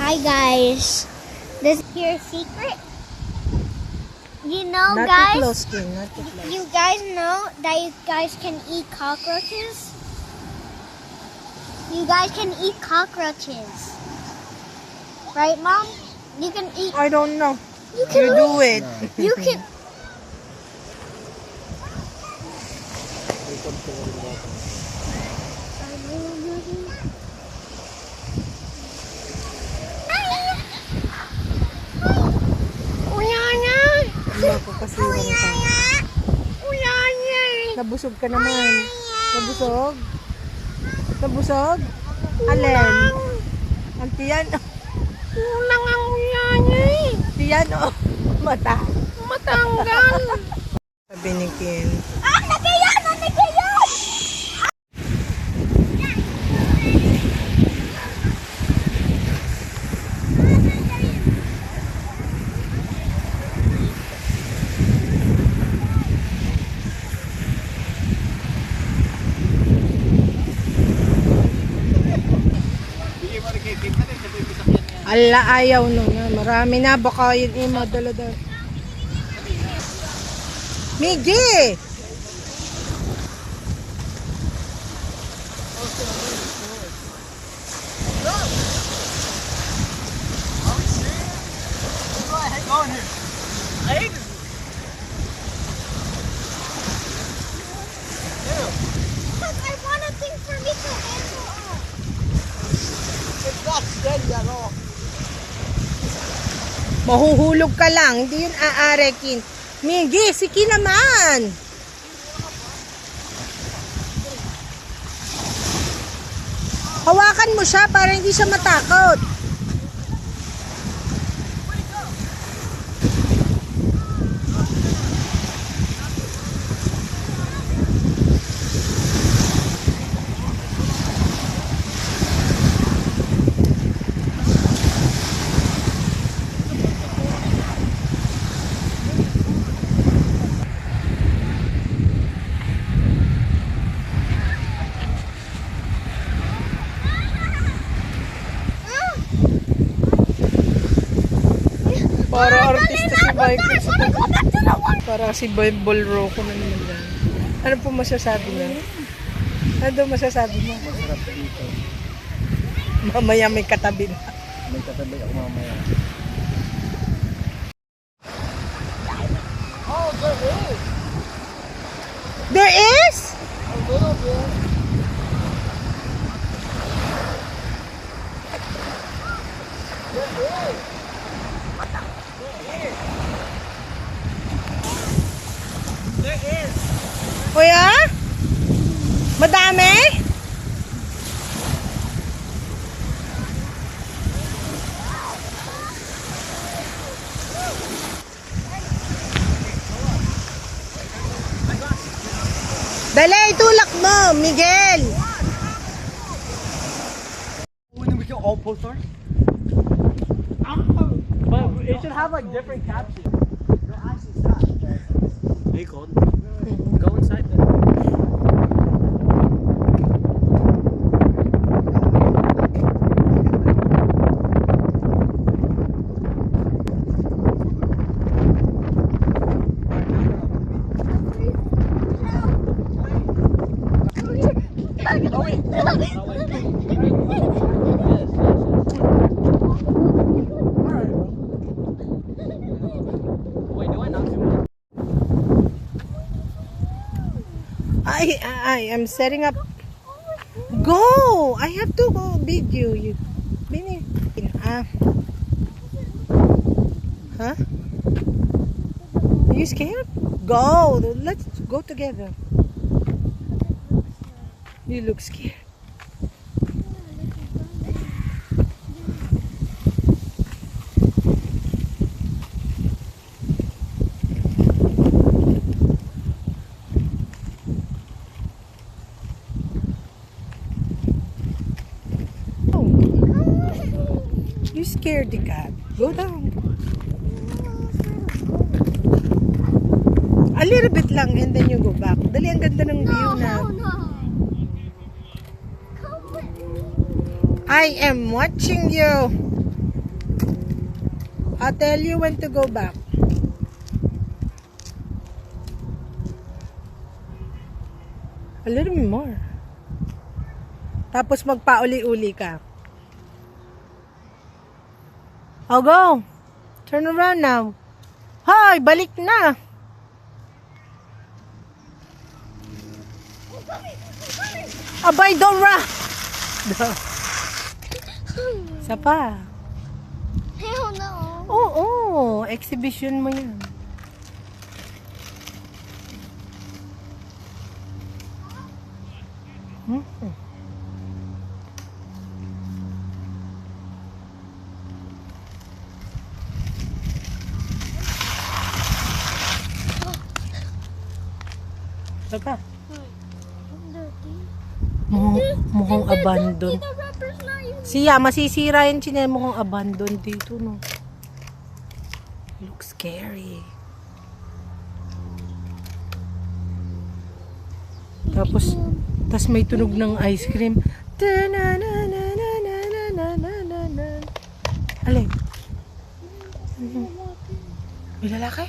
Hi guys, this is your secret. You know, Not guys, too close, King. Not too close. you guys know that you guys can eat cockroaches. You guys can eat cockroaches, right, Mom? You can eat. I don't know. You can You do it. You can. Nabusog ka naman. Nabusog? Nabusog? Alin? Ang tiyan. Kulang ang uyanya eh. Tiyan o. Mata. Matanggal. Sabi ni Ken. Ah, nagayan! Nagayan! Ala, ayaw no. Marami na. Baka yun yung madala-dala. Miggy! Because I want a thing for me to handle up. It's not steady at all. Mahuhulog ka lang. Hindi yun aarekin. Miggy, siki naman. Hawakan mo siya para hindi siya matakot. Para artista si Michael. Para si Bible Rocco na naman yan. Ano po masasabi niya? Ano daw masasabi mo? Masarap dito. Mamaya may katabi na. May katabi ako mamaya. Oh, there is. There is? A little bit. There is. There is. Kuya? Madami? Dali, itulak mo, Miguel. When we can all post ours? But it should have like different captions. Hey, Cold. Go inside then. Wait, do I not zoom in? I am setting up. Go! I have to go video you. Bini. Huh? Are you scared? Go! Let's go together. You look scared. You scared the cat. Go down. A little bit lang and then you go back. Dali, ang ganda ng view na. No. Come with me. I am watching you. I'll tell you when to go back. A little bit more. Tapos magpauli-uli ka. I'll go. Turn around now. Hoy, balik na. Abay, don't run. Isa pa. Hell no. Oo, exhibition mo yan. Isa pa. Mukhang abandon. The rubber's not even. Siya, masisira yung chinel mo kung abandon dito, no? Looks scary. Tapos may tunog ng ice cream. Alin? May lalaki?